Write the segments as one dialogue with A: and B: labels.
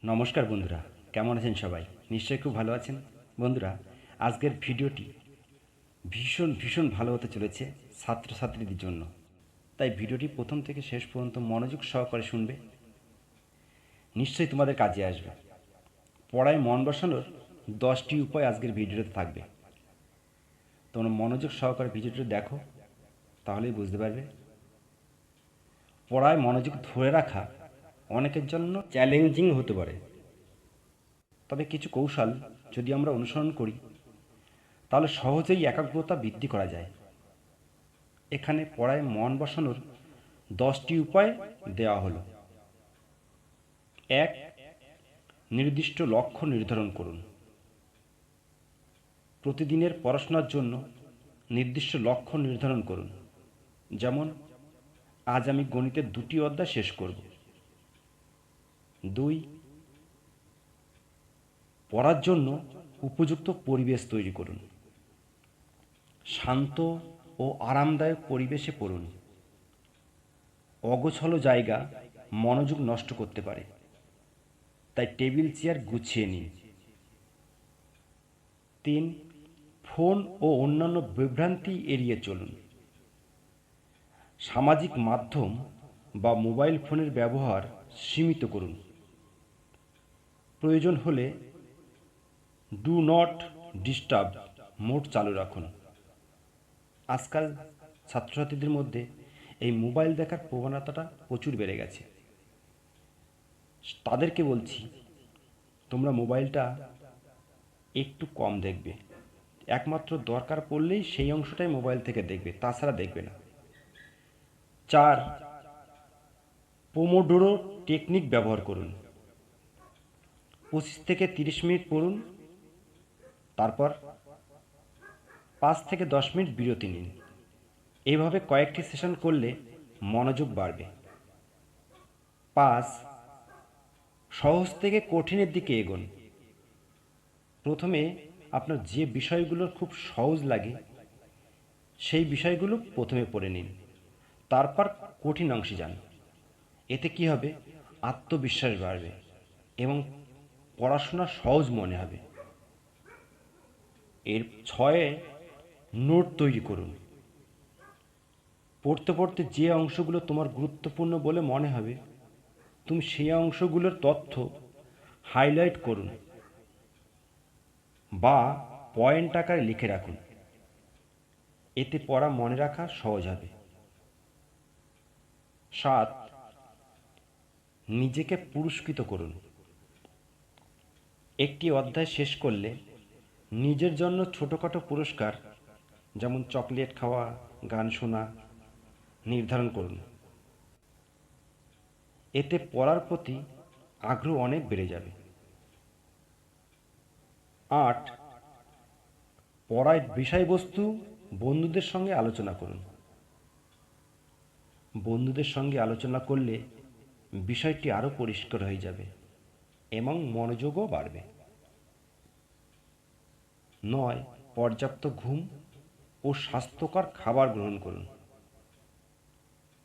A: নমস্কার বন্ধুরা, কেমন আছেন সবাই? নিশ্চয়ই খুব ভালো আছেন। বন্ধুরা, আজকের ভিডিওটি ভীষণ ভীষণ ভালো হতে চলেছে ছাত্রছাত্রীদের জন্য। তাই ভিডিওটি প্রথম থেকে শেষ পর্যন্ত মনোযোগ সহকারে শুনবে, নিশ্চয়ই তোমাদের কাজে আসবে। পড়ায় মন বসানোর 10টি উপায় আজকের ভিডিওতে থাকবে। তোমরা মনোযোগ সহকারে ভিডিওটি দেখো, তাহলেই বুঝতে পারবে। পড়ায় মনোযোগ ধরে রাখা অনেকের জন্য চ্যালেঞ্জিং হতে পারে, তবে কিছু কৌশল যদি আমরা অনুসরণ করি তাহলে সহজেই একাগ্রতা বৃদ্ধি করা যায়। এখানে পড়ায় মন বসানোর 10টি উপায় দেওয়া হলো। 1. নির্দিষ্ট লক্ষ্য নির্ধারণ করুন। প্রতিদিনের পড়াশোনার জন্য নির্দিষ্ট লক্ষ্য নির্ধারণ করুন। যেমন, আজ আমি গণিতের 2টি অধ্যায় শেষ করব। 2. পড়ার জন্য উপযুক্ত পরিবেশ তৈরি করুন। শান্ত ও আরামদায়ক পরিবেশে পড়ুন। অগোছালো জায়গা মনোযোগ নষ্ট করতে পারে, তাই টেবিল চেয়ার গুছিয়ে নিন। 3. ফোন ও অন্যান্য বিভ্রান্তি এড়িয়ে চলুন। সামাজিক মাধ্যম বা মোবাইল ফোনের ব্যবহার সীমিত করুন। প্রয়োজন হলে ডু নট ডিস্টার্ব মোড চালু রাখুন। আজকাল ছাত্রছাত্রীদের মধ্যে এই মোবাইল দেখার প্রবণতাটা প্রচুর বেড়ে গেছে। তাদেরকে বলছি, তোমরা মোবাইলটা একটু কম দেখবে, একমাত্র দরকার পড়লেই সেই অংশটাই মোবাইল থেকে দেখবে, তাছাড়া দেখবে না। 4. পোমোডোরো টেকনিক ব্যবহার করুন। 25 থেকে 30 মিনিট পড়ুন, তারপর 5 থেকে 10 মিনিট বিরতি নিন। এইভাবে কয়েকটি সেশন করলে মনোযোগ বাড়বে। 5. সহজ থেকে কঠিনের দিকে এগোন। প্রথমে আপনার যে বিষয়গুলো খুব সহজ লাগে সেই বিষয়গুলো প্রথমে পড়ে নিন, তারপর কঠিন অংশে যান। এতে কি হবে? আত্মবিশ্বাস বাড়বে এবং পড়াশোনা সহজ মনে হবে। 6. নোট তৈরি করুন। পড়তে পড়তে যে অংশগুলো তোমার গুরুত্বপূর্ণ বলে মনে হবে, তুমি সেই অংশগুলোর তথ্য হাইলাইট করুন বা পয়েন্ট আকারে লিখে রাখুন। এতে পড়া মনে রাখা সহজ হবে। 7. নিজেকে পুরস্কৃত করুন। একটি অধ্যায় শেষ করলে নিজের জন্য ছোটোখাটো পুরস্কার, যেমন চকলেট খাওয়া, গান শোনা নির্ধারণ করুন। এতে পড়ার প্রতি আগ্রহ অনেক বেড়ে যাবে। 8. পড়ার বিষয়বস্তু বন্ধুদের সঙ্গে আলোচনা করুন। বন্ধুদের সঙ্গে আলোচনা করলে বিষয়টি আরও পরিষ্কার হয়ে যাবে এবং মনোযোগও বাড়বে। 9. পর্যাপ্ত ঘুম ও স্বাস্থ্যকর খাবার গ্রহণ করুন।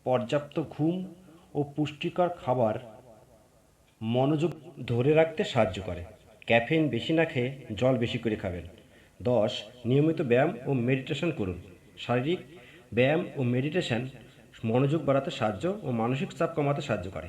A: পর্যাপ্ত ঘুম ও পুষ্টিকর খাবার মনোযোগ ধরে রাখতে সাহায্য করে। ক্যাফেইন বেশি না খেয়ে জল বেশি করে খাবেন। 10. নিয়মিত ব্যায়াম ও মেডিটেশন করুন। শারীরিক ব্যায়াম ও মেডিটেশন মনোযোগ বাড়াতে সাহায্য ও মানসিক চাপ কমাতে সাহায্য করে।